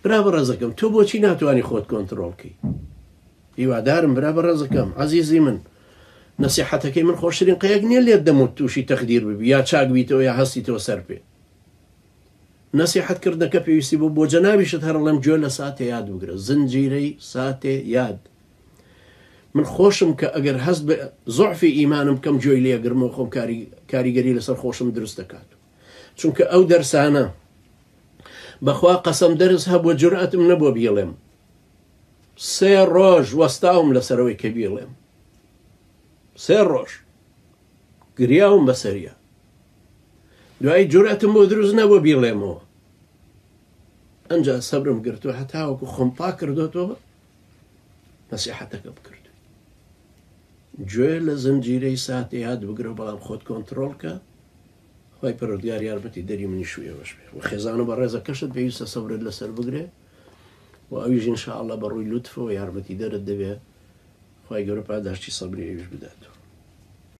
برا بەڕێزەکەم تۆ بۆچی ناتوانانی خۆت کۆنتترۆڵکەی؟ هیوادارم برا بەڕێزەکەم عەزیزی من نەسیحەتەکەی من خۆشترین قەیەک نییە لێت دەموت تووشی تەخدیر ببی یا چاک بیتەوە یا هەستیتەوە سەر پێ. نەسیحەتکردنەکە پێویستی بۆ جەنابیشت هەرڵێم گوێ لە ساتێ یاد بگرە، زنجیرەی ساتێ یاد. من خۆشم کە ئەگەر هەست بە زۆعفی ئیمانم بکەم گوێی لێگرمەوە خۆم کاریگەری لەسەر خۆشم دروست دەکات. چونکە ئەو دەرسانە بەخوا قەسەم دەرس هەبووە جورئەتم نەبووە بیڵێم 3 ڕۆژ وەستاوم لەسەرەوەی کە بیڵێم 3 ڕۆژ گریاوم بەسەریە، دوایی جورئەتم بۆ دروست نەبووە بیڵێمەوە. ئەنجا سەبرم گرتووە هەتاوەکو خۆم پاک کردوێتەوە نەسیحەتەکە بکرد. گوێ لە زنجیرەی ساتێ یاد بگرە بەڵام خۆت کۆنتترۆڵکە، خی پەروەردگار یارمەتی دەری منی شوێوەش بێ و خێزانە بە ڕێزەکەشت پێویستە سەبرت لەسەر بگرێ و ئەویش ئینشاءالله بە ڕووی لوتفەوە یارمەتی دەرت دەبێ، خی گەورە پاداشتی سەبری ئەویش بداتەوە.